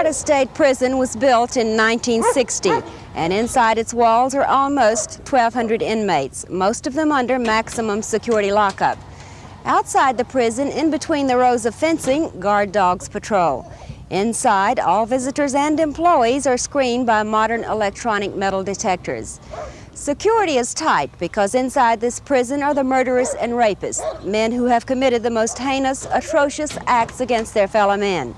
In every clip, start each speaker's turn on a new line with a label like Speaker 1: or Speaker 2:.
Speaker 1: Florida State Prison was built in 1960, and inside its walls are almost 1,200 inmates, most of them under maximum security lockup. Outside the prison, in between the rows of fencing, guard dogs patrol. Inside, all visitors and employees are screened by modern electronic metal detectors. Security is tight because inside this prison are the murderers and rapists, men who have committed the most heinous, atrocious acts against their fellow men.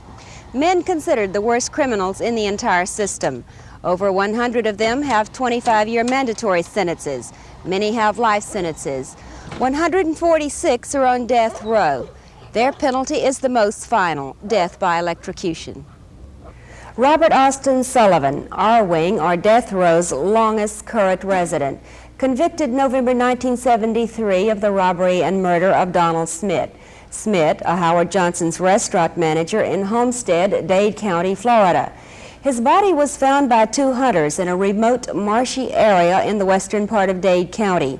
Speaker 1: Men considered the worst criminals in the entire system. Over 100 of them have 25-year mandatory sentences. Many have life sentences. 146 are on death row. Their penalty is the most final, death by electrocution. Robert Austin Sullivan, R-Wing, or death row's longest current resident, convicted November 1973 of the robbery and murder of Donald Smith. Smith, a Howard Johnson's restaurant manager in Homestead, Dade County, Florida. His body was found by two hunters in a remote marshy area in the western part of Dade County.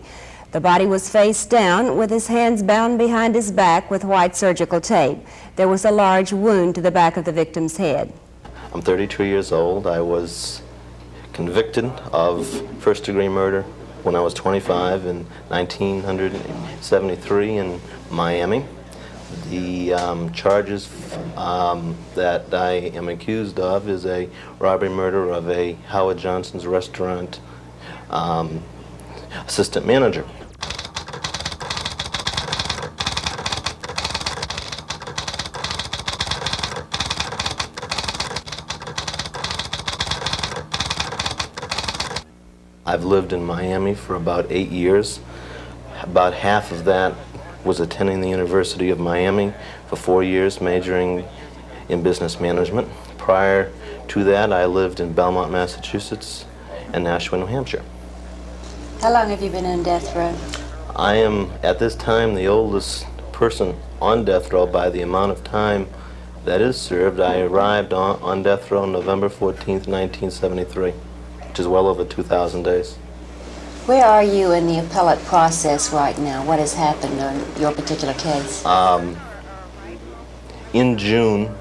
Speaker 1: The body was face down with his hands bound behind his back with white surgical tape. There was a large wound to the back of the victim's head.
Speaker 2: I'm 32 years old. I was convicted of first-degree murder when I was 25 in 1973 in Miami. The charges that I am accused of is a robbery murder of a Howard Johnson's restaurant assistant manager. I've lived in Miami for about 8 years. About half of that was attending the University of Miami for 4 years, majoring in business management. Prior to that, I lived in Belmont, Massachusetts, and Nashua, New Hampshire.
Speaker 1: How long have you been on death row?
Speaker 2: I am, at this time, the oldest person on death row by the amount of time that is served. I arrived on death row November 14th, 1973, which is well over 2,000 days.
Speaker 1: Where are you in the appellate process right now? What has happened on your particular case?
Speaker 2: In June,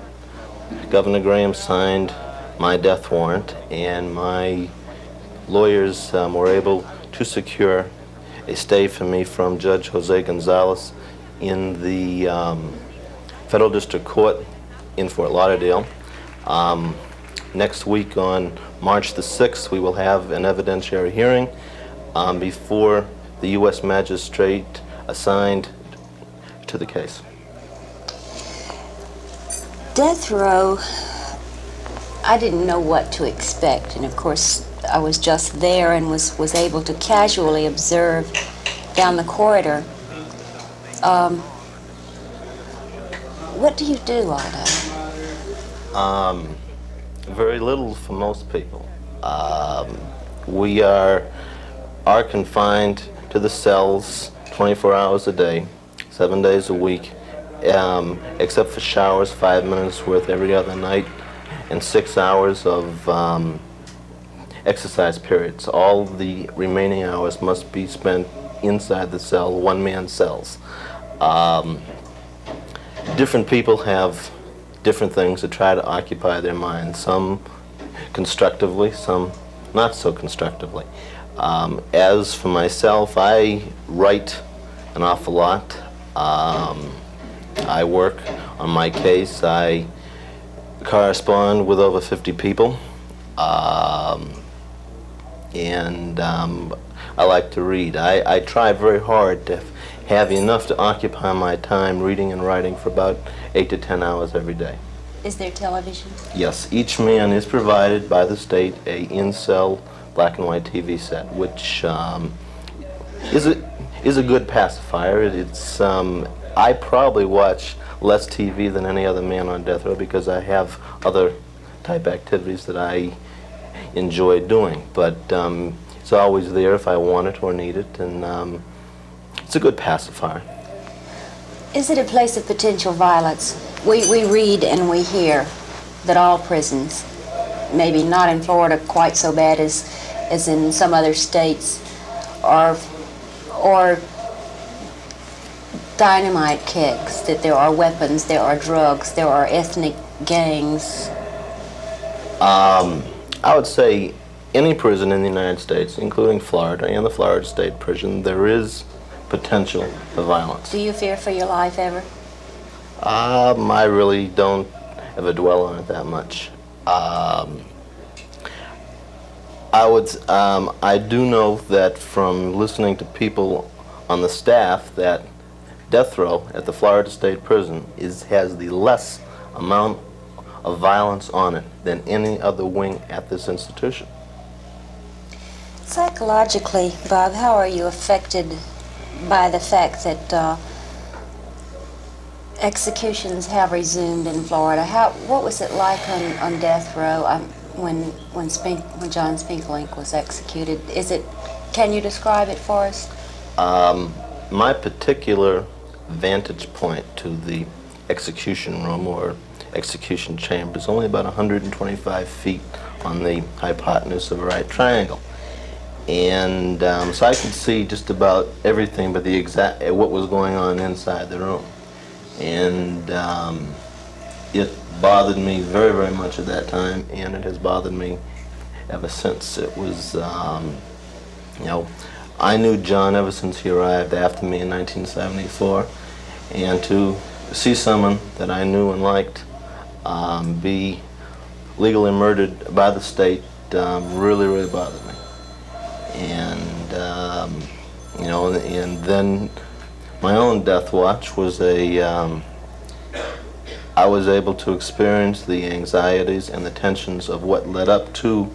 Speaker 2: Governor Graham signed my death warrant, and my lawyers were able to secure a stay for me from Judge Jose Gonzalez in the Federal District Court in Fort Lauderdale. Next week on March the 6th, we will have an evidentiary hearing before the U.S. magistrate assigned to the case.
Speaker 1: Death row, I didn't know what to expect, and of course I was just there and was able to casually observe down the corridor. What do you do all day?
Speaker 2: Very little for most people. We are confined to the cells 24 hours a day, 7 days a week, except for showers, 5 minutes worth every other night, and 6 hours of exercise periods. All the remaining hours must be spent inside the cell, one-man cells. Different people have different things to try to occupy their minds, some constructively, some not so constructively. As for myself, I write an awful lot. I work on my case. I correspond with over 50 people. And I like to read. I try very hard to have enough to occupy my time reading and writing for about 8 to 10 hours every day.
Speaker 1: Is there television?
Speaker 2: Yes, each man is provided by the state a in-cell black and white TV set, which is a good pacifier. It's I probably watch less TV than any other man on death row because I have other type activities that I enjoy doing, but it's always there if I want it or need it, and it's a good pacifier.
Speaker 1: Is it a place of potential violence? We read and we hear that all prisons, maybe not in Florida quite so bad as in some other states, are dynamite kegs, that there are weapons, there are drugs, there are ethnic gangs.
Speaker 2: I would say any prison in the United States, including Florida and the Florida State Prison, there is potential for violence.
Speaker 1: Do you fear for your life ever?
Speaker 2: I really don't ever dwell on it that much. I do know that from listening to people on the staff that death row at the Florida State Prison has the less amount of violence on it than any other wing at this institution.
Speaker 1: Psychologically, Bob, how are you affected by the fact that executions have resumed in Florida? What was it like on death row when John Spinklink was executed? Can you describe it for us?
Speaker 2: My particular vantage point to the execution room or execution chamber is only about 125 feet on the hypotenuse of a right triangle. And so I could see just about everything but what was going on inside the room. And it bothered me very, very much at that time, and it has bothered me ever since. It was, you know, I knew John ever since he arrived after me in 1974, and to see someone that I knew and liked be legally murdered by the state really, really bothered me. And, you know, and then my own death watch was I was able to experience the anxieties and the tensions of what led up to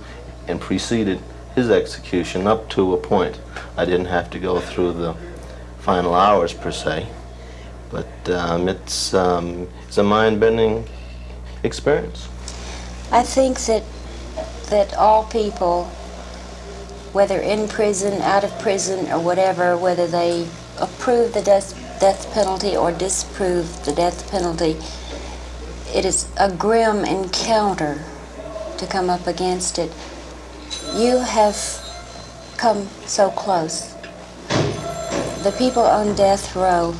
Speaker 2: and preceded his execution up to a point. I didn't have to go through the final hours per se, but it's a mind-bending experience.
Speaker 1: I think that all people, whether in prison, out of prison, or whatever, whether they approve the death penalty or disapprove the death penalty, it is a grim encounter to come up against it. You have come so close. The people on death row,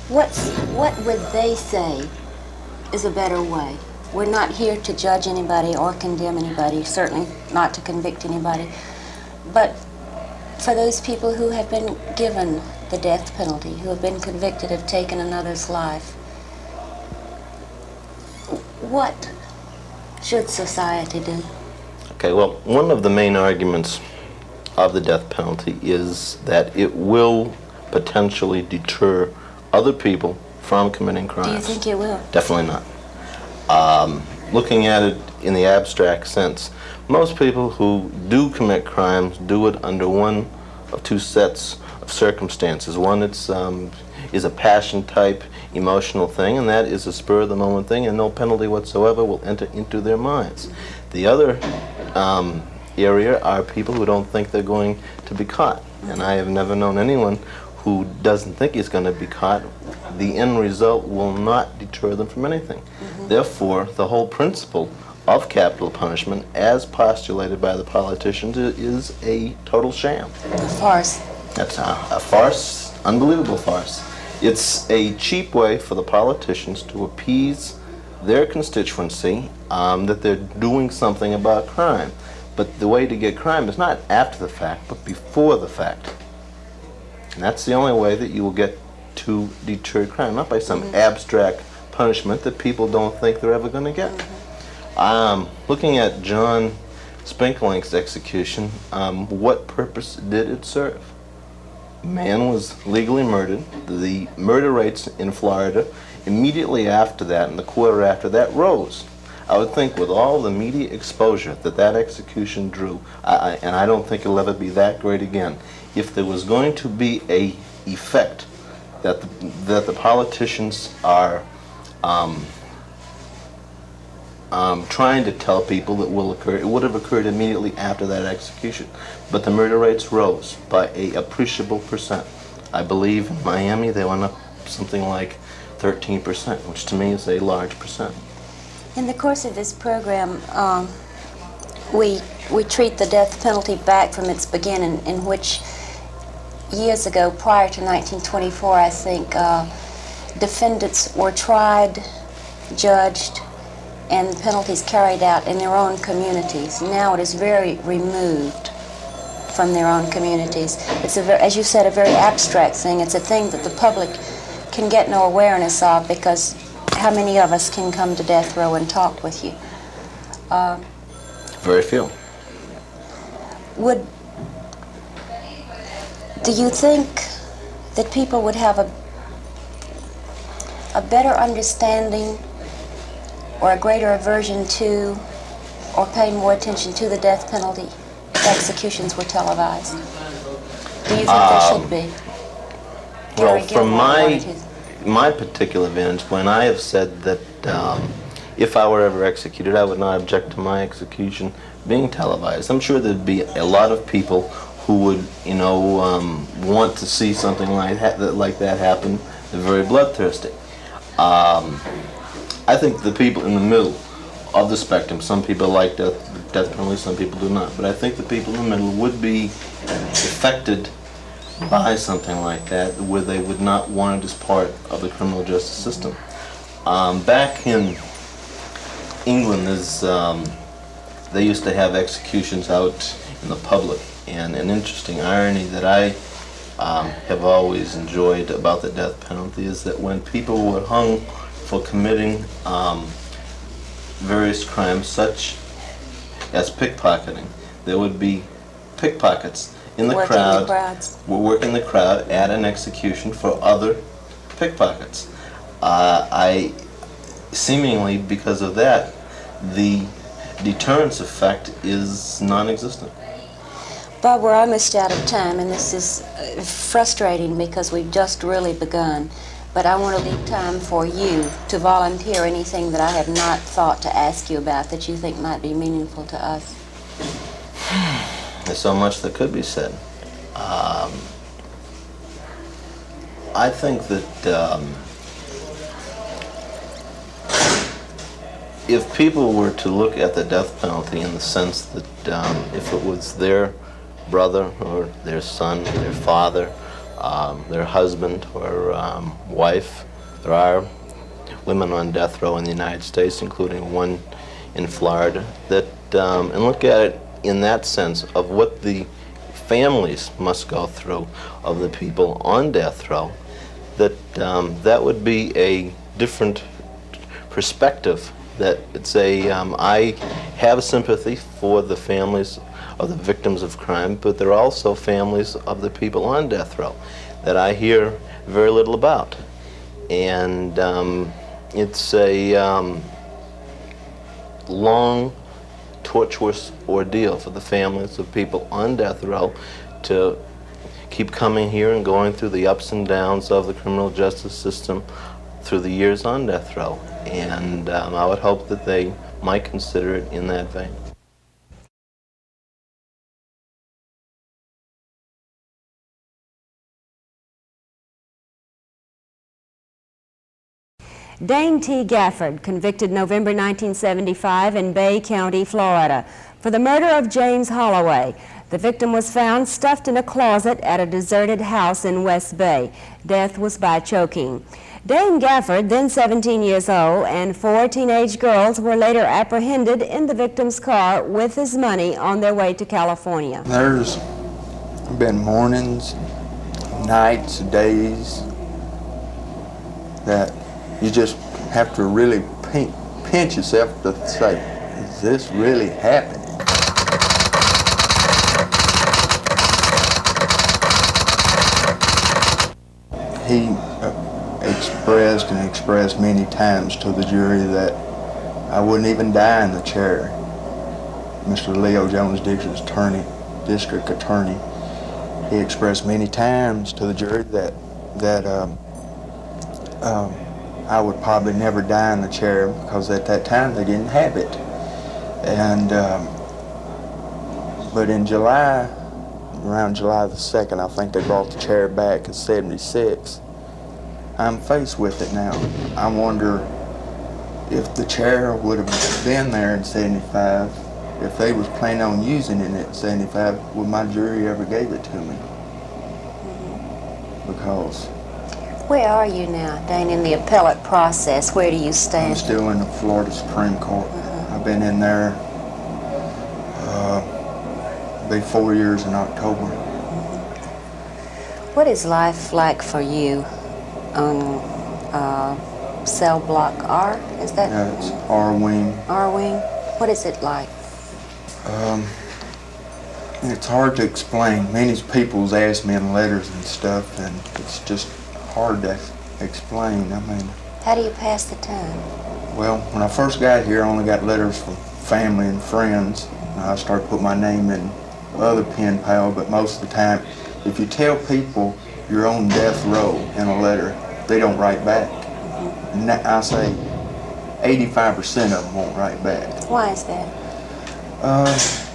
Speaker 1: what would they say is a better way? We're not here to judge anybody or condemn anybody, certainly not to convict anybody. But for those people who have been given the death penalty, who have been convicted of taking another's life, what should society do?
Speaker 2: Okay, well, one of the main arguments of the death penalty is that it will potentially deter other people from committing crimes.
Speaker 1: Do you think it will?
Speaker 2: Definitely not. Looking at it in the abstract sense, most people who do commit crimes do it under one of two sets of circumstances. One is a passion type emotional thing, and that is a spur of the moment thing, and no penalty whatsoever will enter into their minds. The other area are people who don't think they're going to be caught, and I have never known anyone who doesn't think he's going to be caught. The end result will not deter them from anything. Therefore, the whole principle of capital punishment, as postulated by the politicians, is a total sham.
Speaker 1: A farce.
Speaker 2: That's a farce, unbelievable farce. It's a cheap way for the politicians to appease their constituency that they're doing something about crime. But the way to get crime is not after the fact, but before the fact. And that's the only way that you will get to deter crime, not by some abstract punishment that people don't think they're ever going to get. Looking at John Spinklink's execution, what purpose did it serve? Man was legally murdered. The murder rates in Florida immediately after that and the quarter after that rose. I would think with all the media exposure that execution drew, and I don't think it'll ever be that great again, if there was going to be a effect that the politicians are trying to tell people that will occur, it would have occurred immediately after that execution. But the murder rates rose by an appreciable percent. I believe in Miami they went up something like 13%, which to me is a large percent.
Speaker 1: In the course of this program, we treat the death penalty back from its beginning, in which years ago, prior to 1924, I think, defendants were tried, judged, and penalties carried out in their own communities. Now it is very removed from their own communities. It's, as you said, a very abstract thing. It's a thing that the public can get no awareness of, because how many of us can come to death row and talk with you?
Speaker 2: Very few.
Speaker 1: Do you think that people would have a better understanding or a greater aversion to, or pay more attention to, the death penalty if executions were televised? Do you think there should be?
Speaker 2: Well, from my particular vantage, when I have said that if I were ever executed, I would not object to my execution being televised. I'm sure there'd be a lot of people who would, want to see something like that happen. They're very bloodthirsty. I think the people in the middle of the spectrum, some people like death penalty, some people do not, but I think the people in the middle would be affected by something like that, where they would not want it as part of the criminal justice system. Back in England, they used to have executions out in the public, and an interesting irony that I have always enjoyed about the death penalty is that when people were hung for committing various crimes such as pickpocketing, there would be pickpockets in the crowd, working the crowd at an execution for other pickpockets. Seemingly because of that, the deterrence effect is non-existent.
Speaker 1: Bob, we're almost out of time, and this is frustrating because we've just really begun. But I want to leave time for you to volunteer anything that I have not thought to ask you about that you think might be meaningful to us.
Speaker 2: There's so much that could be said. I think that if people were to look at the death penalty in the sense that if it was their brother or their son, their father, their husband or wife, there are women on death row in the United States, including one in Florida, that and look at it in that sense of what the families must go through of the people on death row, that that would be a different perspective. That it's I have sympathy for the families of the victims of crime, but there are also families of the people on death row that I hear very little about. And it's a long, tortuous ordeal for the families of people on death row to keep coming here and going through the ups and downs of the criminal justice system through the years on death row. And I would hope that they might consider it in that vein.
Speaker 1: Dane T. Gafford, convicted November 1975 in Bay County, Florida, for the murder of James Holloway. The victim was found stuffed in a closet at a deserted house in West Bay. Death was by choking. Dane Gafford, then 17 years old, and 4 teenage girls were later apprehended in the victim's car with his money on their way to California.
Speaker 3: There's been mornings, nights, days that you just have to really pinch yourself to say, is this really happening? He expressed many times to the jury that I wouldn't even die in the chair. Mr. Leo Jones Dixon's district attorney, he expressed many times to the jury that I would probably never die in the chair because at that time they didn't have it. And but in July, around July the 2nd, I think they brought the chair back in '76. I'm faced with it now. I wonder if the chair would have been there in '75, if they was planning on using it in '75, would my jury ever gave it to me? Because
Speaker 1: Where are you now, Dane, in the appellate process? Where do you
Speaker 3: I'm
Speaker 1: stand?
Speaker 3: still in the Florida Supreme Court. I've been in there, be 4 years in October.
Speaker 1: What is life like for you on cell block R? Is that?
Speaker 3: Yeah, it's R wing.
Speaker 1: R wing. What is it like?
Speaker 3: It's hard to explain. Many people's asked me in letters and stuff, and it's just hard to explain. I mean,
Speaker 1: How do you pass the time?
Speaker 3: well, when I first got here, I only got letters from family and friends. I started putting my name in other pen pal, but most of the time, if you tell people you're on death row in a letter, they don't write back. I say 85% of them won't write back.
Speaker 1: Why is that?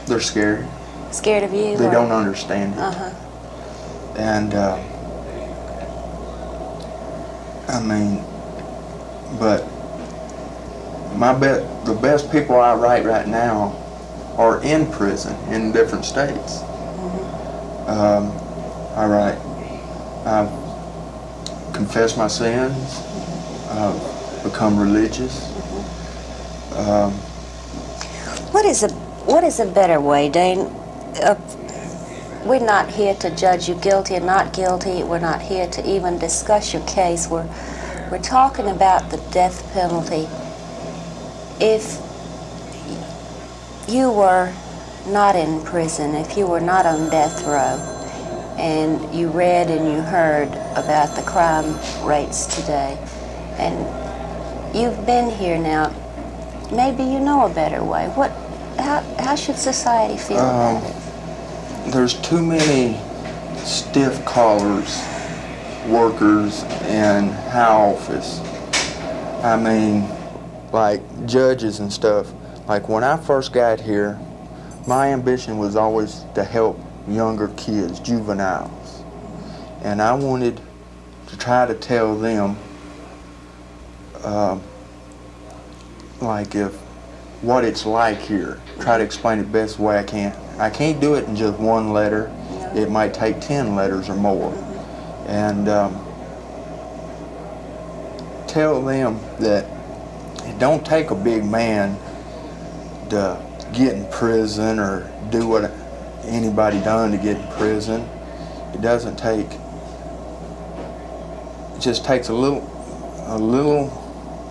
Speaker 3: They're scared.
Speaker 1: Scared of you?
Speaker 3: They
Speaker 1: or-
Speaker 3: don't understand it. And I mean, but the best people I write right now are in prison in different states. I've confessed my sins. I've become religious.
Speaker 1: What is a better way, Dane? We're not here to judge you guilty or not guilty. We're not here to even discuss your case. We're talking about the death penalty. If you were not in prison, if you were not on death row, and you read and you heard about the crime rates today, and you've been here now, maybe you know a better way. How should society feel about it?
Speaker 3: There's too many stiff collars workers in high office. I mean, like judges and stuff. Like when I first got here, my ambition was always to help younger kids, juveniles. And I wanted to try to tell them, like what it's like here. Try to explain it the best way I can. I can't do it in just one letter. It might take 10 letters or more. And tell them that it don't take a big man to get in prison or do what anybody done to get in prison. It doesn't take, it just takes a little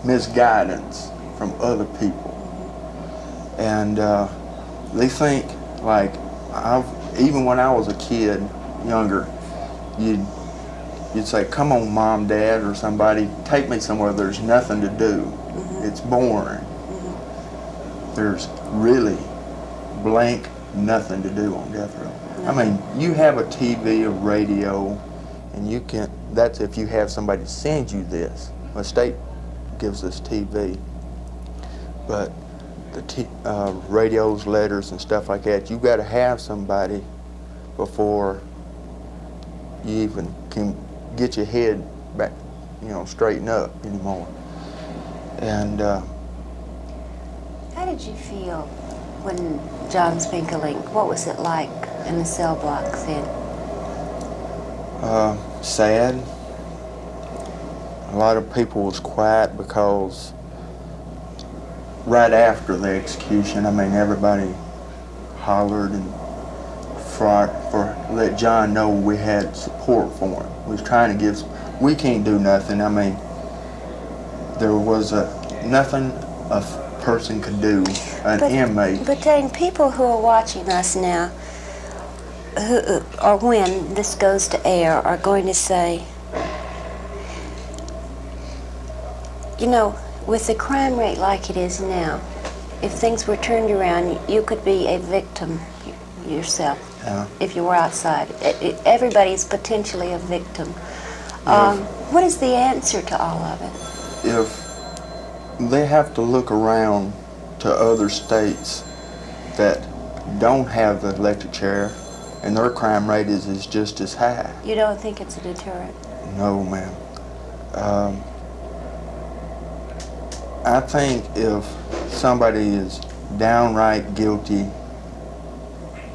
Speaker 3: misguidance from other people. And they think, like, even when I was a kid, younger, you'd say, come on, Mom, Dad, or somebody, take me somewhere there's nothing to do. It's boring. There's really blank nothing to do on death row. I mean, you have a TV, a radio, and you can, that's if you have somebody send you this. The state gives us TV. But the radios, letters, and stuff like that, you got to have somebody before you even can get your head back, straighten up anymore. And
Speaker 1: How did you feel when John Spinkelink, what was it like in the cell blocks then?
Speaker 3: Sad. A lot of people was quiet because right after the execution, I mean, everybody hollered and let John know we had support for him. We was trying to give, we can't do nothing. I mean, there was nothing a person could do, inmate.
Speaker 1: But Dane, people who are watching us now, or when this goes to air, are going to say, with the crime rate like it is now, if things were turned around, you could be a victim yourself.
Speaker 3: Yeah.
Speaker 1: If you were outside. Everybody's potentially a victim. What is the answer to all of it?
Speaker 3: If they have to look around to other states that don't have the electric chair, and their crime rate is just as high.
Speaker 1: You don't think it's a deterrent?
Speaker 3: No, ma'am. I think if somebody is downright guilty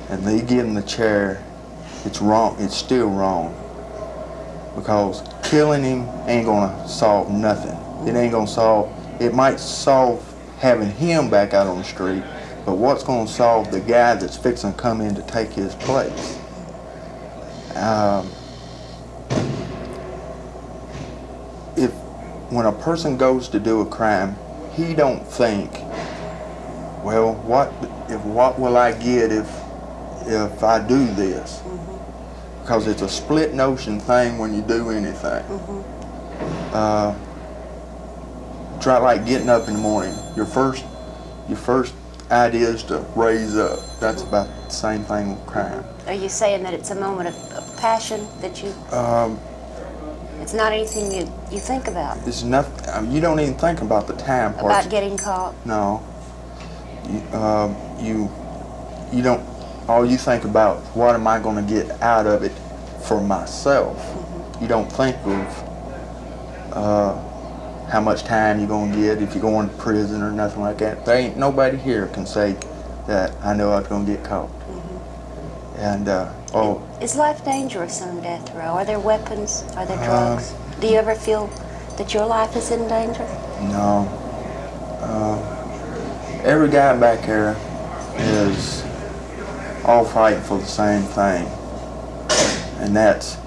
Speaker 3: and they give them the chair, it's wrong. It's still wrong, because killing him ain't gonna solve nothing. It ain't gonna solve, it might solve having him back out on the street, but what's gonna solve the guy that's fixing to come in to take his place? If when a person goes to do a crime, he don't think, well, what will I get if I do this? Because it's a split notion thing when you do anything. Try like getting up in the morning. Your first idea is to raise up. That's about the same thing with crime.
Speaker 1: Are you saying that it's a moment of passion that you... it's not anything you think about?
Speaker 3: It's nothing. You don't even think about the time part.
Speaker 1: About getting caught?
Speaker 3: No. You don't. All you think about, what am I going to get out of it for myself? You don't think of how much time you're going to get if you're going to prison or nothing like that. There ain't nobody here can say that I know I was going to get caught. And
Speaker 1: is life dangerous on death row? Are there weapons? Are there drugs? Do you ever feel that your life is in danger?
Speaker 3: No. Every guy back here is all fighting for the same thing, and that's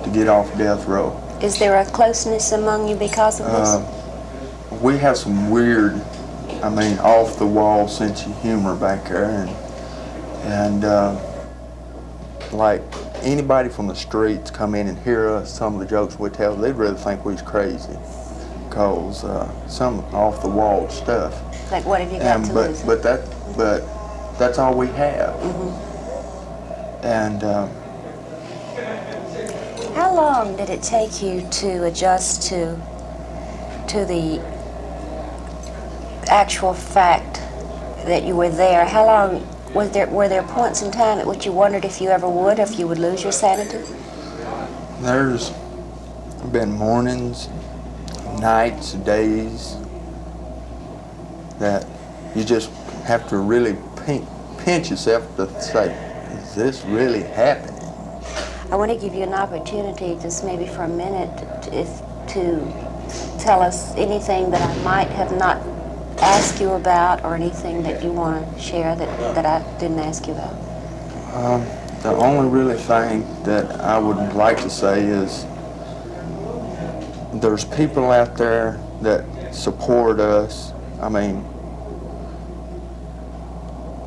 Speaker 3: to get off death row.
Speaker 1: Is there a closeness among you because of this?
Speaker 3: We have some weird, off the wall sense of humor back there, and like anybody from the streets come in and hear us, some of the jokes we tell, they'd really think we's crazy, cause some off the wall stuff.
Speaker 1: Like what have you got to lose?
Speaker 3: But that's all we have. And
Speaker 1: how long did it take you to adjust to the actual fact that you were there? How long were there points in time at which you wondered if you ever would, if you would lose your sanity?
Speaker 3: There's been mornings, nights, days that you just have to really pinch yourself to say, is this really happening?
Speaker 1: I want to give you an opportunity, just maybe for a minute, to tell us anything that I might have not asked you about, or anything that you want to share that I didn't ask you about.
Speaker 3: The only really thing that I would like to say is there's people out there that support us.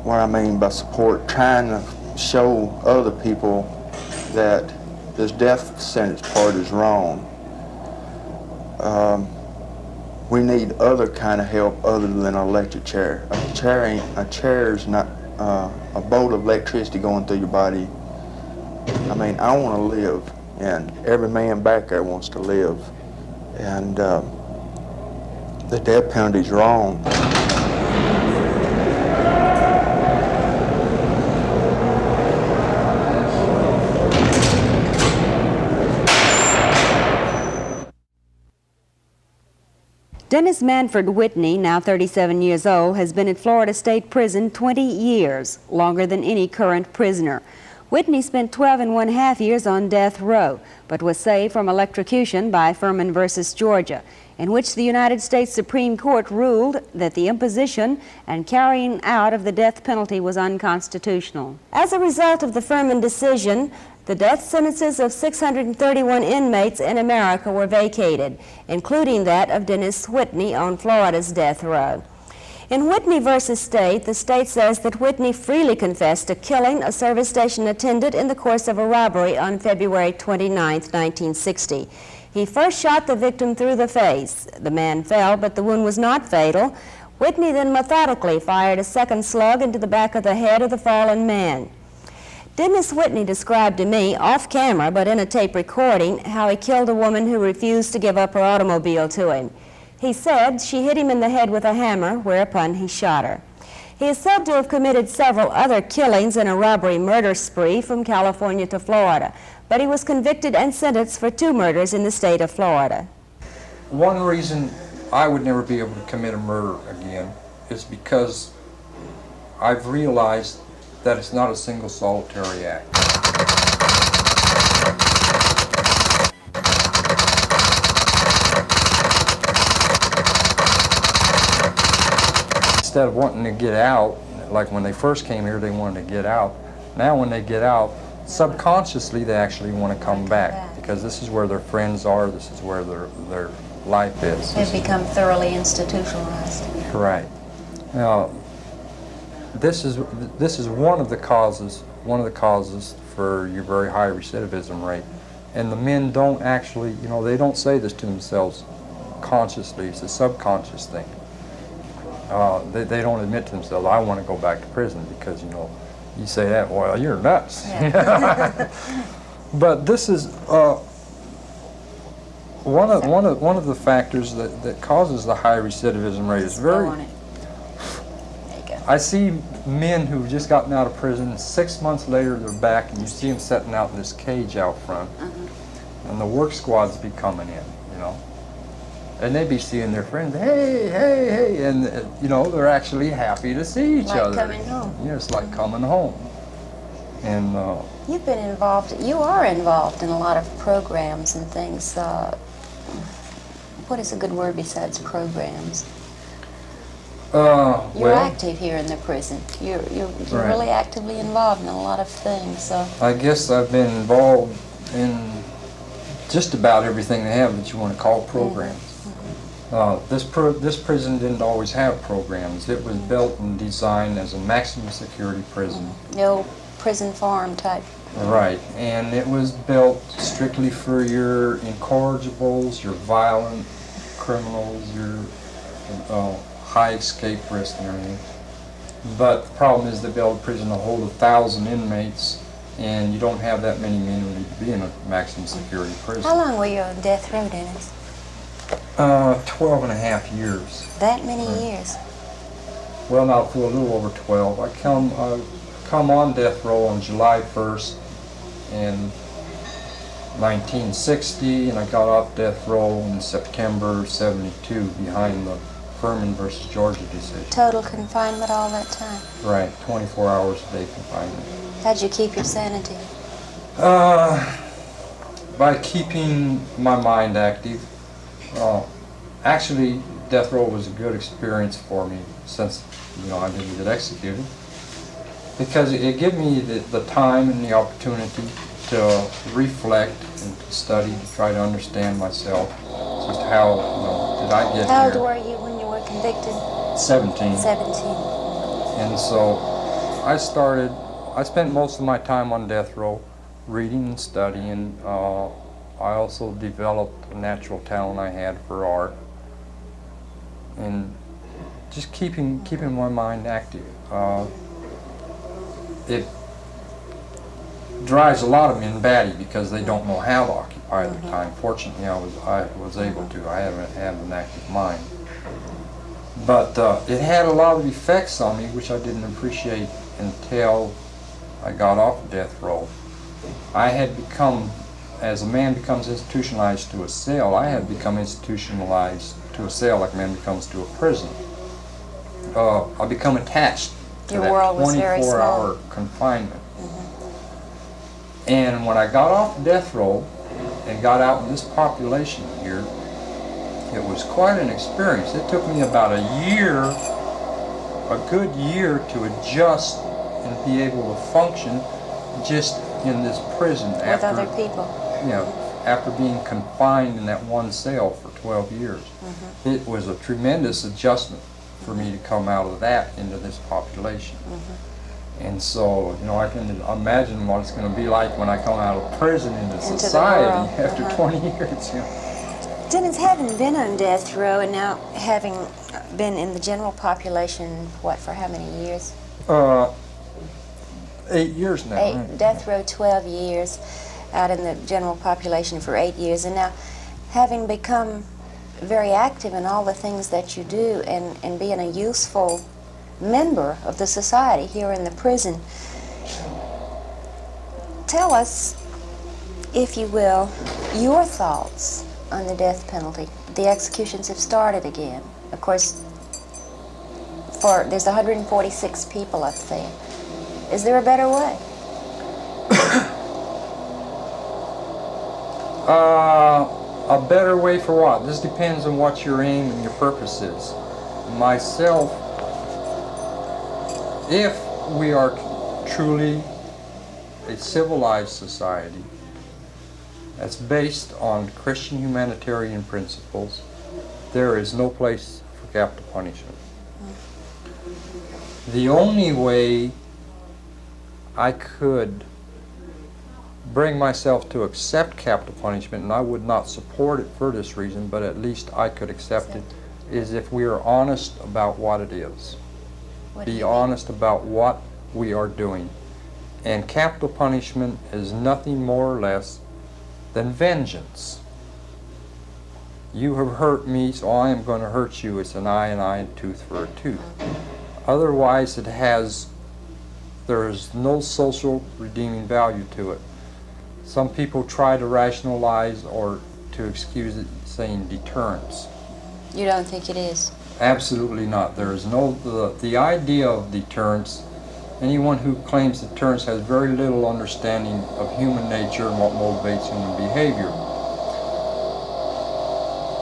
Speaker 3: What I mean by support, trying to show other people that this death sentence part is wrong. We need other kind of help other than an electric chair. A chair is not a bolt of electricity going through your body. I want to live, and every man back there wants to live, and the death penalty's wrong.
Speaker 1: Dennis Manford Whitney, now 37 years old, has been at Florida State Prison 20 years, longer than any current prisoner. Whitney spent 12.5 years on death row, but was saved from electrocution by Furman versus Georgia, in which the United States Supreme Court ruled that the imposition and carrying out of the death penalty was unconstitutional. As a result of the Furman decision, the death sentences of 631 inmates in America were vacated, including that of Dennis Whitney on Florida's death row. In Whitney versus State, the state says that Whitney freely confessed to killing a service station attendant in the course of a robbery on February 29, 1960. He first shot the victim through the face. The man fell, but the wound was not fatal. Whitney then methodically fired a second slug into the back of the head of the fallen man. Dennis Whitney described to me, off camera but in a tape recording, how he killed a woman who refused to give up her automobile to him. He said she hit him in the head with a hammer, whereupon he shot her. He is said to have committed several other killings in a robbery-murder spree from California to Florida, but he was convicted and sentenced for 2 murders in the state of Florida.
Speaker 4: One reason I would never be able to commit a murder again is because I've realized that it's not a single solitary act. instead of wanting to get out, like when they first came here, they wanted to get out. Now when they get out, subconsciously they actually want to come back because this is where their friends are, this is where their life is.
Speaker 1: They've become thoroughly institutionalized.
Speaker 4: Right. Now, this is one of the causes for your very high recidivism rate. And the men don't actually, you know, they don't say this to themselves consciously. It's a subconscious thing. They don't admit to themselves, I want to go back to prison, because, you know, you say that, well, you're nuts. Yeah. But this is one of the factors that causes the high recidivism rate. Is very. I see men who've just gotten out of prison, 6 months later they're back, and you see them setting out in this cage out front, and the work squads be coming in, you know, and they be seeing their friends, hey, hey, hey, and you know, they're actually happy to see each other.
Speaker 1: Like coming home.
Speaker 4: Yeah, it's like coming home. And
Speaker 1: you've been involved. You are involved in a lot of programs and things. What is a good word besides programs? You're active here in the prison. You're
Speaker 4: right.
Speaker 1: really actively involved in a lot of things. So
Speaker 4: I guess I've been involved in just about everything they have that you want to call programs. This prison didn't always have programs. It was built and designed as a maximum security prison.
Speaker 1: No prison farm type.
Speaker 4: Right, and it was built strictly for your incorrigibles, your violent criminals, your high escape risk and everything. But the problem is they built a prison to hold 1,000 inmates, and you don't have that many men who need to be in a maximum security prison.
Speaker 1: How long were you on death row, Dennis?
Speaker 4: 12 and a half years.
Speaker 1: That many years?
Speaker 4: Well, not for a little over 12. I come on death row on July 1st in 1960, and I got off death row in September 72 behind the Furman versus Georgia decision.
Speaker 1: Total confinement all that time?
Speaker 4: Right, 24 hours a day confinement.
Speaker 1: How'd you keep your sanity?
Speaker 4: By keeping my mind active. Actually, death row was a good experience for me since, you know, I didn't get executed, because it gave me the time and the opportunity to reflect and to study, to try to understand myself, just how, you know, did I get here.
Speaker 1: How old were you when you were convicted?
Speaker 4: 17.
Speaker 1: 17.
Speaker 4: And so I spent most of my time on death row reading and studying. I also developed a natural talent I had for art, and just keeping my mind active. It drives a lot of men batty because they don't know how to occupy their time. Fortunately, I was able to. I haven't had an active mind. But it had a lot of effects on me which I didn't appreciate until I got off death row. I had become, as a man becomes institutionalized to a cell, I had become institutionalized to a cell like a man becomes to a prison. I become attached to
Speaker 1: Your
Speaker 4: that
Speaker 1: world was very
Speaker 4: 24-hour confinement. And when I got off death row and got out in this population here, it was quite an experience. It took me about a year, a good year, to adjust and be able to function just in this prison.
Speaker 1: With other people.
Speaker 4: You know, after being confined in that one cell for 12 years. It was a tremendous adjustment for me to come out of that into this population. And so, you know, I can imagine what it's going to be like when I come out of prison into society after 20 years. You know.
Speaker 1: Dennis, having been on death row and now having been in the general population, what, for how many years?
Speaker 4: 8 years now. Right?
Speaker 1: Death row 12 years, out in the general population for 8 years, and now having become very active in all the things that you do and being a useful member of the society here in the prison. Tell us, if you will, your thoughts on the death penalty. The executions have started again. Of course, there's 146 people up there. Is there a better way?
Speaker 4: A better way for what? This depends on what your aim and your purpose is. Myself, if we are truly a civilized society that's based on Christian humanitarian principles, there is no place for capital punishment. The only way I could bring myself to accept capital punishment, and I would not support it for this reason, but at least I could accept it, is if we are honest about what it is. Be honest about what we are doing. And capital punishment is nothing more or less than vengeance. You have hurt me, so I am going to hurt you. It's an eye and eye and tooth for a tooth. Otherwise, there is no social redeeming value to it. Some people try to rationalize or to excuse it saying deterrence.
Speaker 1: You don't think it is?
Speaker 4: Absolutely not. There is no, the idea of deterrence, anyone who claims deterrence has very little understanding of human nature and what motivates human behavior.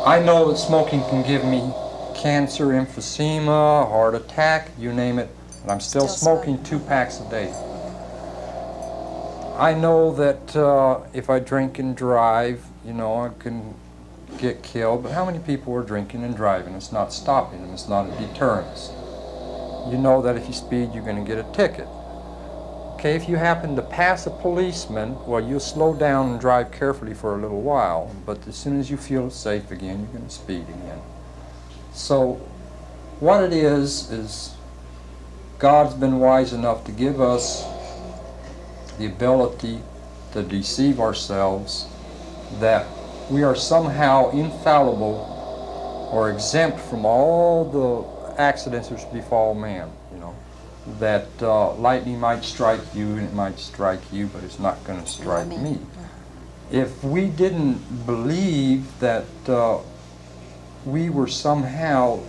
Speaker 4: I know that smoking can give me cancer, emphysema, heart attack, you name it, and I'm still smoking 2 packs a day. I know that if I drink and drive, you know, I can get killed, but how many people are drinking and driving? It's not stopping them, it's not a deterrence. You know that if you speed, you're going to get a ticket. Okay, if you happen to pass a policeman, well, you'll slow down and drive carefully for a little while, but as soon as you feel safe again, you're going to speed again. So what it is God's been wise enough to give us the ability to deceive ourselves that we are somehow infallible or exempt from all the accidents which befall man, you know. That lightning might strike you and it might strike you, but it's not going to strike me. If we didn't believe that we were somehow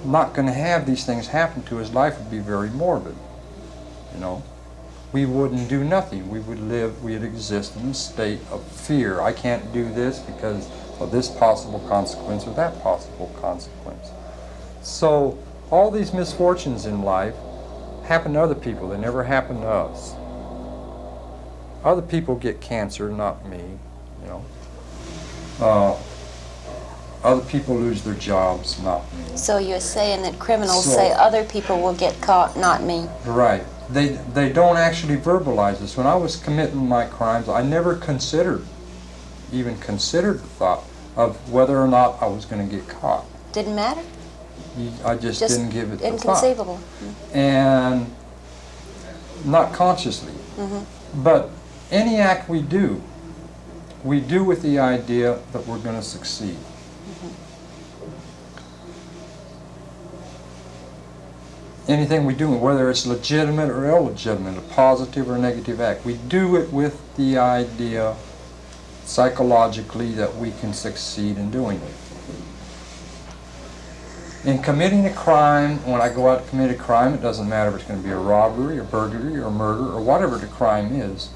Speaker 4: not going to have these things happen to us, life would be very morbid, you know. We wouldn't do nothing. We would exist in a state of fear. I can't do this because of this possible consequence or that possible consequence. So all these misfortunes in life happen to other people. They never happen to us. Other people get cancer, not me, you know. Other people lose their jobs, not me.
Speaker 1: So you're saying that criminals say other people will get caught, not me.
Speaker 4: Right. They don't actually verbalize this. When I was committing my crimes, I never even considered the thought of whether or not I was going to get caught.
Speaker 1: Didn't matter?
Speaker 4: I just didn't give it the thought.
Speaker 1: Inconceivable.
Speaker 4: And not consciously. But any act we do with the idea that we're going to succeed. Anything we do, whether it's legitimate or illegitimate, a positive or negative act, we do it with the idea psychologically that we can succeed in doing it. In committing a crime, when I go out to commit a crime, it doesn't matter if it's going to be a robbery or burglary or murder or whatever the crime is.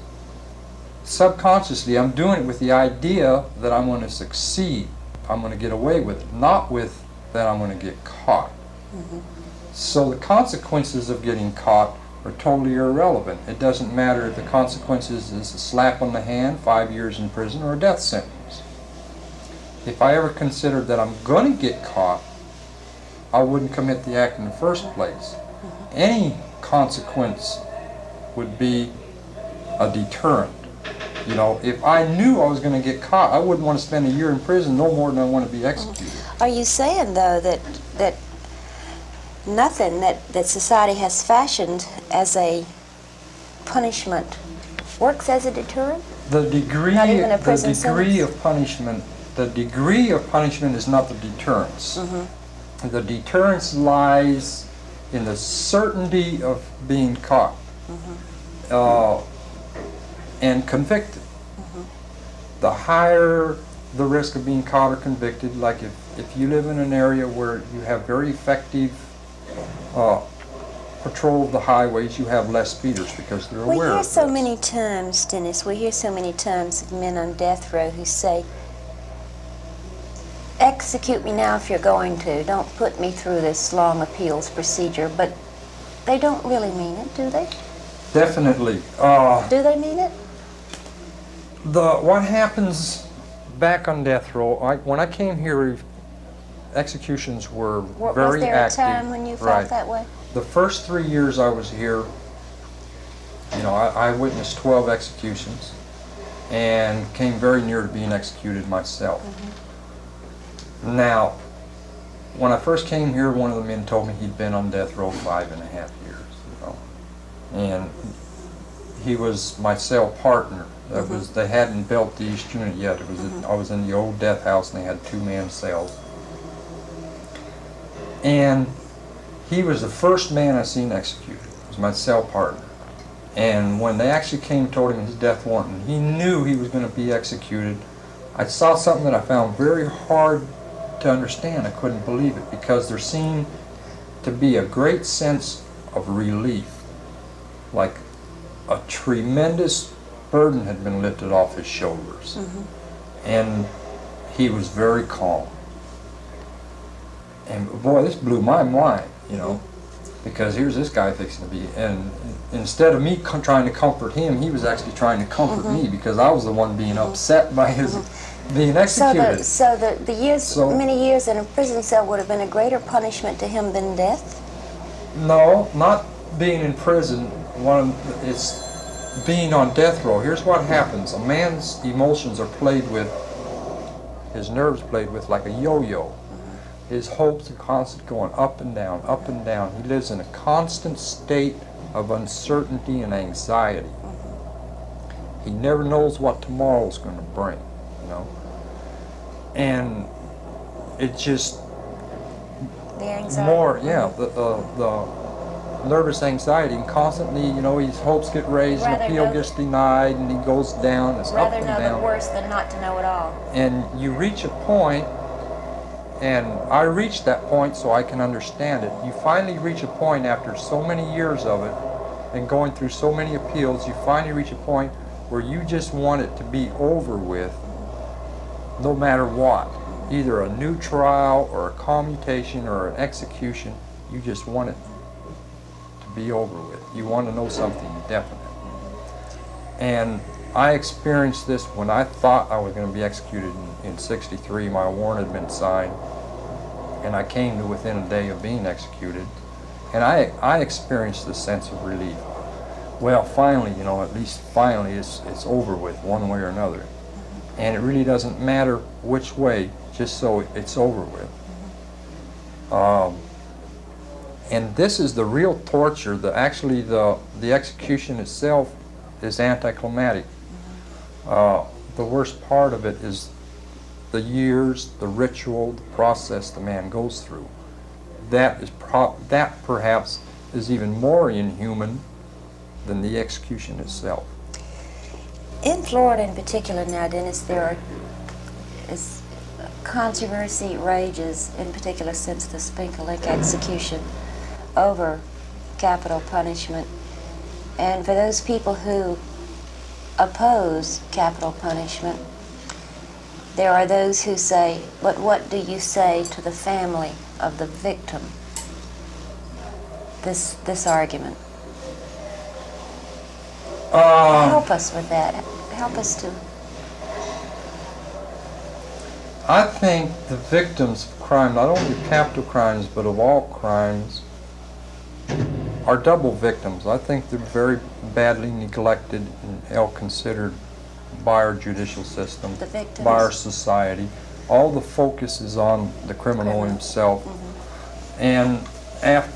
Speaker 4: Subconsciously, I'm doing it with the idea that I'm going to succeed. I'm going to get away with it, not with that I'm going to get caught. So the consequences of getting caught are totally irrelevant. It doesn't matter if the consequences is a slap on the hand, 5 years in prison, or a death sentence. If I ever considered that I'm going to get caught, I wouldn't commit the act in the first place. Any consequence would be a deterrent. You know, if I knew I was going to get caught, I wouldn't want to spend a year in prison no more than I want to be executed.
Speaker 1: Are you saying, though, that nothing that society has fashioned as a punishment works as a deterrent?
Speaker 4: The degree of punishment is not the deterrence. The deterrence lies in the certainty of being caught and convicted. The higher the risk of being caught or convicted, like if you live in an area where you have very effective patrol of the highways, you have less speeders because they're aware of this.
Speaker 1: We hear so many times, Dennis, we hear so many times of men on death row who say, execute me now if you're going to. Don't put me through this long appeals procedure, but They don't really mean it, do they?
Speaker 4: Definitely.
Speaker 1: Do they mean it?
Speaker 4: What happens back on death row, when I came here, executions were very
Speaker 1: Was there
Speaker 4: active.
Speaker 1: a time when you felt that way?
Speaker 4: The first 3 years I was here, you know, I witnessed 12 executions and came very near to being executed myself. Now, when I first came here, one of the men told me he'd been on death row 5.5 years, you know, and he was my cell partner. They hadn't built the East Unit yet. I was in the old death house, and they had 2-man cells. And he was the first man I seen executed. He was my cell partner. And when they actually came and told him his death warrant, and he knew he was going to be executed, I saw something that I found very hard to understand. I couldn't believe it, because there seemed to be a great sense of relief, like a tremendous burden had been lifted off his shoulders. And he was very calm. And boy, this blew my mind, you know, because here's this guy fixing to be, and instead of me trying to comfort him, he was actually trying to comfort me, because I was the one being upset by his being executed.
Speaker 1: So the years, many years in a prison cell would have been a greater punishment to him than death?
Speaker 4: No, not being in prison. It's being on death row. Here's what happens. A man's emotions are played with, his nerves played with like a yo-yo. His hopes are constantly going up and down, up and down. He lives in a constant state of uncertainty and anxiety. He never knows what tomorrow's going to bring, you know. And it just
Speaker 1: The anxiety.
Speaker 4: more, yeah, the nervous anxiety, and constantly, you know, his hopes get raised, an appeal gets denied, and he goes down. It's up and down.
Speaker 1: Rather know the worst than not to know it all.
Speaker 4: And you reach a point, and I reached that point so I can understand it. You finally reach a point after so many years of it and going through so many appeals, you finally reach a point where you just want it to be over with no matter what. Either a new trial or a commutation or an execution, you just want it to be over with. You want to know something definite. And I experienced this when I thought I was going to be executed in '63. My warrant had been signed, and I came to within a day of being executed, and I experienced this sense of relief. Well, finally, you know, at least finally it's over with one way or another. And it really doesn't matter which way, just so it's over with. And this is the real torture. The execution itself is anticlimactic. The worst part of it is the years, the ritual, the process the man goes through. That perhaps is even more inhuman than the execution itself.
Speaker 1: In Florida in particular now, Dennis, controversy rages, in particular since the Spinker Lake execution, over capital punishment. And for those people who oppose capital punishment, there are those who say, but what do you say to the family of the victim? This argument. Help us with that. Help us to...
Speaker 4: I think the victims of crime, not only of capital crimes, but of all crimes, are double victims. I think they're very badly neglected and ill-considered by our judicial system,
Speaker 1: The victims.
Speaker 4: by our society. All the focus is on the criminal himself. And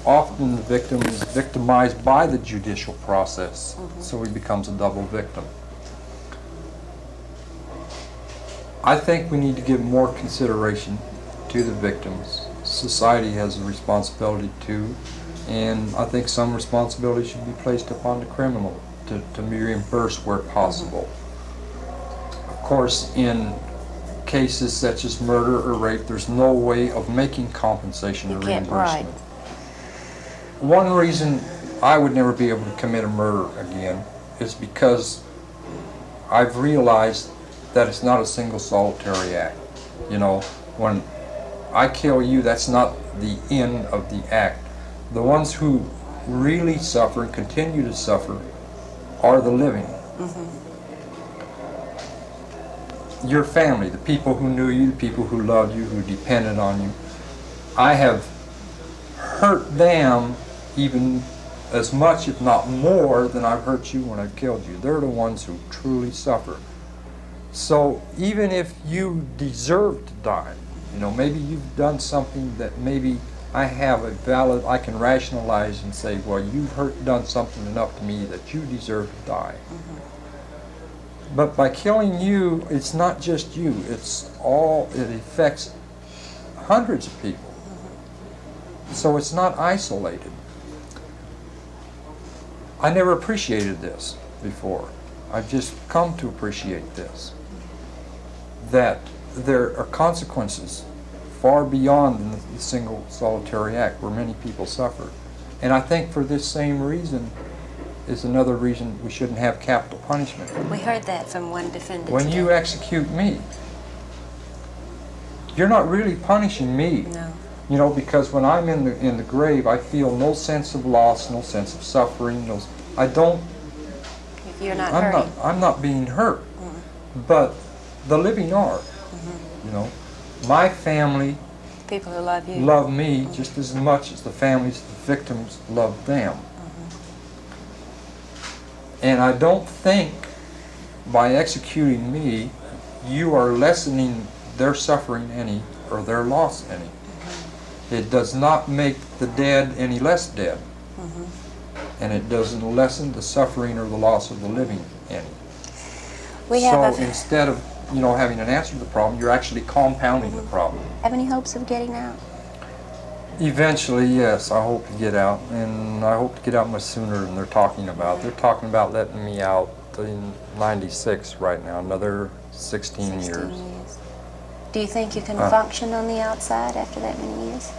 Speaker 4: often the victim is victimized by the judicial process, so he becomes a double victim. I think we need to give more consideration to the victims. Society has a responsibility too, and I think some responsibility should be placed upon the criminal to be reimbursed where possible. Of course, in cases such as murder or rape, there's no way of making compensation or reimbursement.
Speaker 1: Right.
Speaker 4: One reason I would never be able to commit a murder again is because I've realized that it's not a single solitary act. You know, when I kill you, that's not the end of the act. The ones who really suffer and continue to suffer are the living. Your family, the people who knew you, the people who loved you, who depended on you. I have hurt them even as much, if not more, than I've hurt you when I've killed you. They're the ones who truly suffer. So even if you deserve to die, you know, maybe you've done something that maybe I have a valid, I can rationalize and say, well, you've done something enough to me that you deserve to die. But by killing you, it's not just you, it affects hundreds of people. So it's not isolated. I never appreciated this before. I've just come to appreciate this. That there are consequences far beyond the single solitary act where many people suffer. And I think for this same reason is another reason we shouldn't have capital punishment.
Speaker 1: We heard that from one defendant
Speaker 4: When
Speaker 1: today.
Speaker 4: you execute me, you're not really punishing me.
Speaker 1: No.
Speaker 4: You know, because when I'm in the grave, I feel no sense of loss, no sense of suffering. I don't.
Speaker 1: If you're not hurting.
Speaker 4: I'm not being hurt. But the living are. You know, my family
Speaker 1: People who love you.
Speaker 4: love me just as much as the families of the victims love them. And I don't think by executing me, you are lessening their suffering any or their loss any. It does not make the dead any less dead. And it doesn't lessen the suffering or the loss of the living any. So instead of, you know, having an answer to the problem, you're actually compounding the problem.
Speaker 1: Have any hopes of getting out?
Speaker 4: Eventually, yes, I hope to get out, and I hope to get out much sooner than they're talking about. They're talking about letting me out in '96 right now, another 16 years.
Speaker 1: Do you think you can function on the outside after that many years?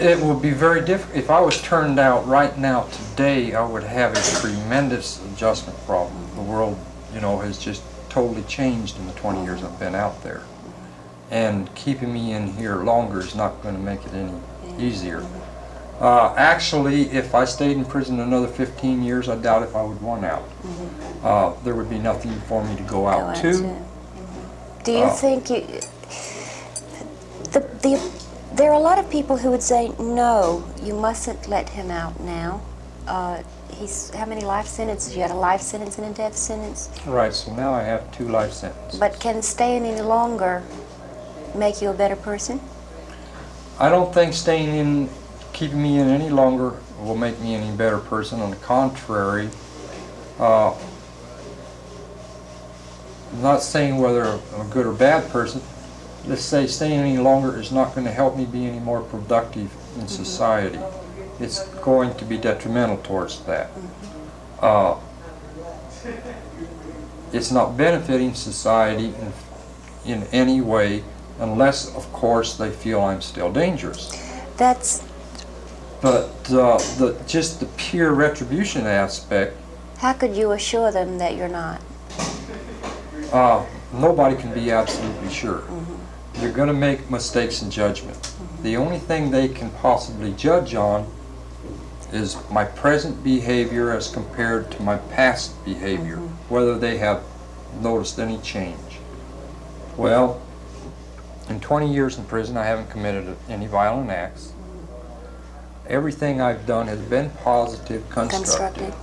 Speaker 4: It would be very difficult. If I was turned out right now today, I would have a tremendous adjustment problem. The world, you know, has just totally changed in the 20 years I've been out there. And keeping me in here longer is not going to make it any easier. Actually, if I stayed in prison another 15 years, I doubt if I would want out. There would be nothing for me to go out to.
Speaker 1: Do you think you... There are a lot of people who would say, no, you mustn't let him out now. He's, how many life sentences? You had a life sentence and a death sentence?
Speaker 4: Right, so now I have 2 life sentences.
Speaker 1: But can staying any longer make you a better person?
Speaker 4: I don't think staying in, keeping me in any longer will make me any better person. On the contrary, I'm not saying whether I'm a good or bad person. Let's say staying any longer is not going to help me be any more productive in society. It's going to be detrimental towards that. It's not benefiting society in any way, unless, of course, they feel I'm still dangerous.
Speaker 1: That's...
Speaker 4: But just the pure retribution aspect...
Speaker 1: How could you assure them that you're not?
Speaker 4: Nobody can be absolutely sure. You're going to make mistakes in judgment. The only thing they can possibly judge on is my present behavior as compared to my past behavior, whether they have noticed any change. Well, in 20 years in prison, I haven't committed any violent acts. Everything I've done has been positive, constructive.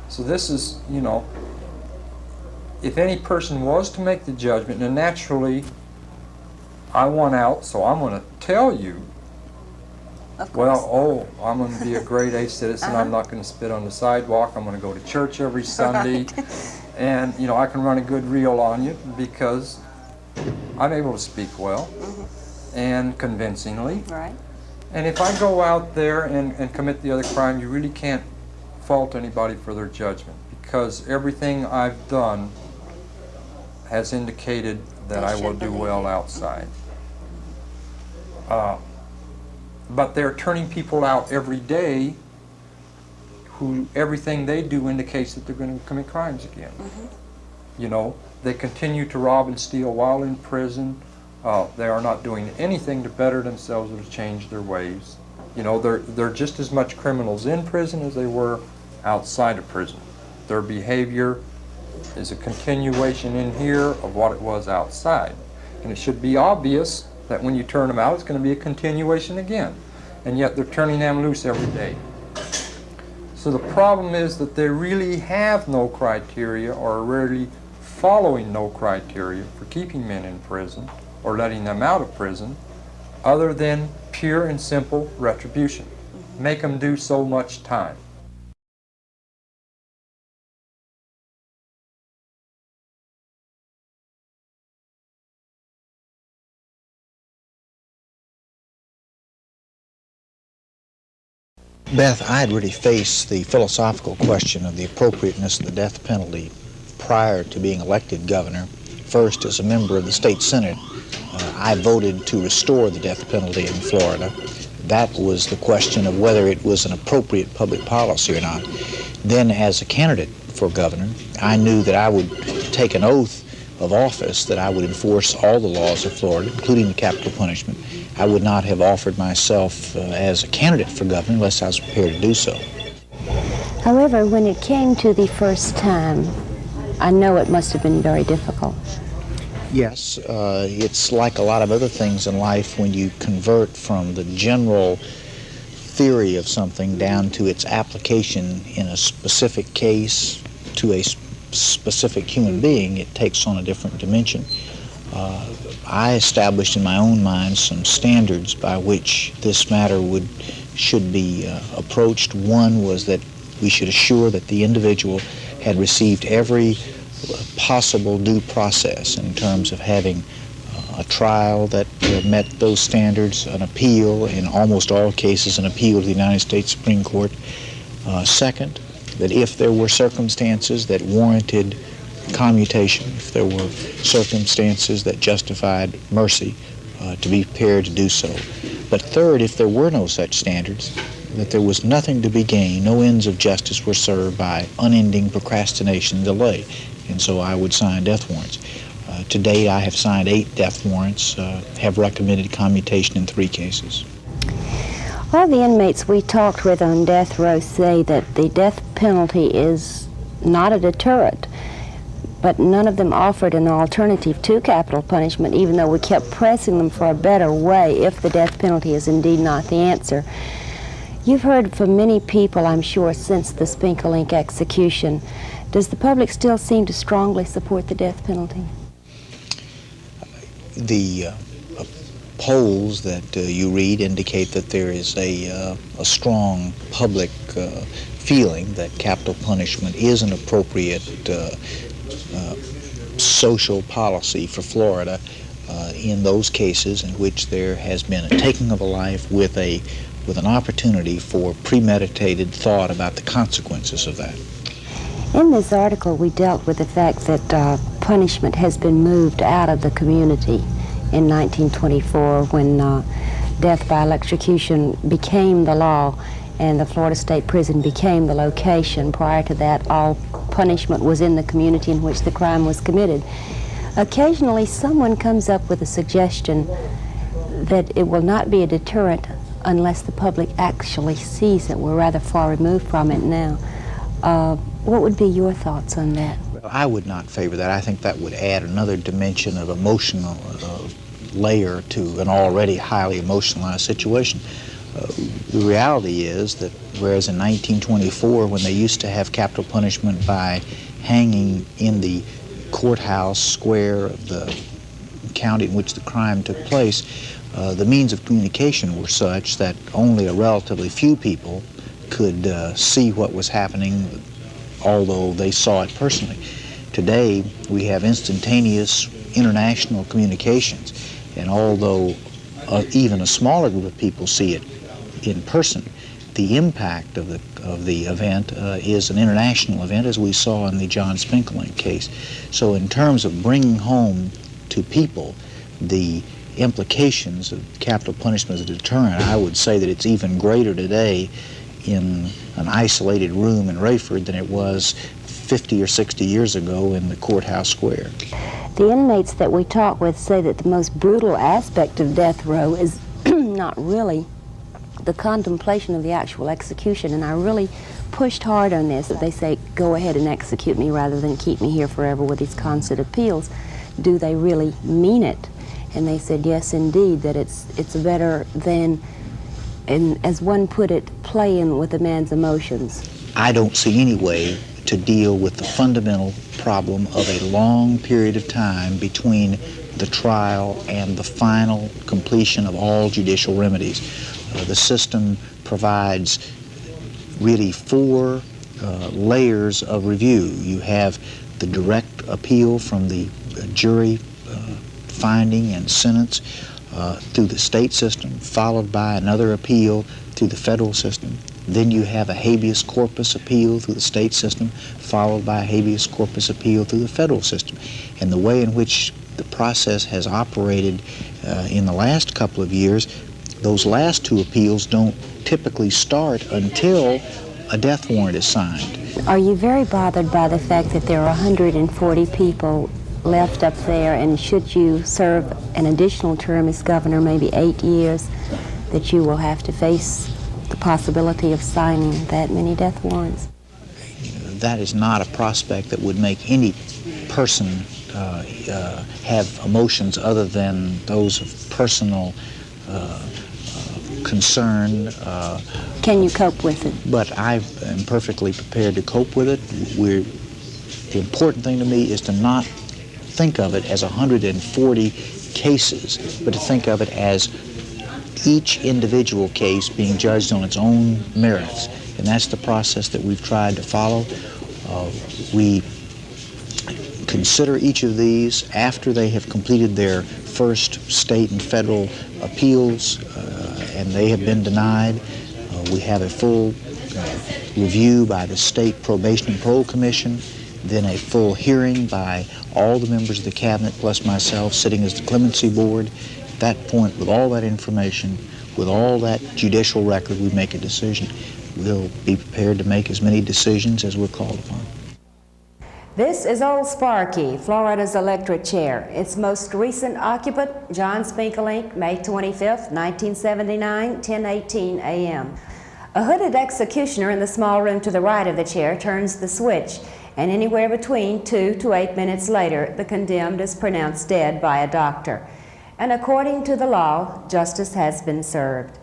Speaker 4: So this is, you know, if any person was to make the judgment, and naturally, I want out, so I'm going to tell you, well, oh, I'm going to be a grade A citizen, I'm not going to spit on the sidewalk, I'm going to go to church every Sunday, and, you know, I can run a good reel on you because I'm able to speak well and convincingly.
Speaker 1: Right.
Speaker 4: And if I go out there and commit the other crime, you really can't fault anybody for their judgment, because everything I've done has indicated that I will do well outside. But they're turning people out every day who everything they do indicates that they're going to commit crimes again. You know, they continue to rob and steal while in prison. They are not doing anything to better themselves or to change their ways. You know, they're just as much criminals in prison as they were outside of prison. Their behavior is a continuation in here of what it was outside. And it should be obvious that when you turn them out, it's going to be a continuation again. And yet they're turning them loose every day. So the problem is that they really have no criteria, or are rarely following no criteria for keeping men in prison or letting them out of prison, other than pure and simple retribution. Make them do so much time.
Speaker 5: Beth, I had really faced the philosophical question of the appropriateness of the death penalty prior to being elected governor. First, as a member of the state senate, I voted to restore the death penalty in Florida. That was the question of whether it was an appropriate public policy or not. Then, as a candidate for governor, I knew that I would take an oath of office that I would enforce all the laws of Florida, including the capital punishment. I would not have offered myself as a candidate for governor unless I was prepared to do so.
Speaker 1: However, when it came to the first time, I know it must have been very difficult.
Speaker 5: Yes, it's like a lot of other things in life when you convert from the general theory of something down to its application in a specific case to a specific human being, it takes on a different dimension. I established in my own mind some standards by which this matter should be approached. One was that we should assure that the individual had received every possible due process in terms of having a trial that met those standards, an appeal, in almost all cases an appeal to the United States Supreme Court. Second, that if there were circumstances that warranted commutation, if there were circumstances that justified mercy, to be prepared to do so. But third, if there were no such standards, that there was nothing to be gained, no ends of justice were served by unending procrastination and delay. And so I would sign death warrants. To date, I have signed 8 death warrants, have recommended commutation in 3 cases.
Speaker 1: All the inmates we talked with on death row say that the death penalty is not a deterrent, but none of them offered an alternative to capital punishment, even though we kept pressing them for a better way if the death penalty is indeed not the answer. You've heard from many people, I'm sure, since the Spinkelink execution. Does the public still seem to strongly support the death penalty?
Speaker 5: The polls that you read indicate that there is a strong public feeling that capital punishment is an appropriate social policy for Florida in those cases in which there has been a taking of a life with an opportunity for premeditated thought about the consequences of that.
Speaker 1: In this article, we dealt with the fact that punishment has been moved out of the community in 1924 when death by electrocution became the law and the Florida State Prison became the location. Prior to that, all punishment was in the community in which the crime was committed. Occasionally, someone comes up with a suggestion that it will not be a deterrent unless the public actually sees it. We're rather far removed from it now. What would be your thoughts on that?
Speaker 5: Well, I would not favor that. I think that would add another dimension of emotional layer to an already highly emotionalized situation. The reality is that whereas in 1924, when they used to have capital punishment by hanging in the courthouse square of the county in which the crime took place, the means of communication were such that only a relatively few people could see what was happening, although they saw it personally. Today, we have instantaneous international communications, and although even a smaller group of people see it in person, the impact of the event is an international event, as we saw in the John Spinkelink case. So in terms of bringing home to people the implications of capital punishment as a deterrent, I would say that it's even greater today in an isolated room in Rayford than it was 50 or 60 years ago in the courthouse square.
Speaker 1: The inmates that we talk with say that the most brutal aspect of death row is not really the contemplation of the actual execution, and I really pushed hard on this, that they say, go ahead and execute me rather than keep me here forever with these constant appeals. Do they really mean it? And they said, yes, indeed, that it's better than, and as one put it, playing with a man's emotions.
Speaker 5: I don't see any way to deal with the fundamental problem of a long period of time between the trial and the final completion of all judicial remedies. The system provides really 4 layers of review. You have the direct appeal from the jury finding and sentence through the state system, followed by another appeal through the federal system. Then you have a habeas corpus appeal through the state system, followed by a habeas corpus appeal through the federal system. And the way in which the process has operated in the last couple of years, those last 2 appeals don't typically start until a death warrant is signed.
Speaker 1: Are you very bothered by the fact that there are 140 people left up there, and should you serve an additional term as governor, maybe 8 years, that you will have to face the possibility of signing that many death warrants?
Speaker 5: That is not a prospect that would make any person have emotions other than those of personal concern.
Speaker 1: Can you cope with it?
Speaker 5: But I am perfectly prepared to cope with it. The important thing to me is to not think of it as 140 cases, but to think of it as each individual case being judged on its own merits. And that's the process that we've tried to follow. We consider each of these after they have completed their first state and federal appeals, and they have been denied. We have a full review by the State Probation and Parole Commission, then a full hearing by all the members of the cabinet plus myself sitting as the clemency board. At that point, with all that information, with all that judicial record, we make a decision. We'll be prepared to make as many decisions as we're called upon.
Speaker 1: This is Old Sparky, Florida's electric chair. Its most recent occupant, John Spinkelink, May 25th, 1979, 10:18 a.m. A hooded executioner in the small room to the right of the chair turns the switch, and anywhere between 2 to 8 minutes later, the condemned is pronounced dead by a doctor. And according to the law, justice has been served.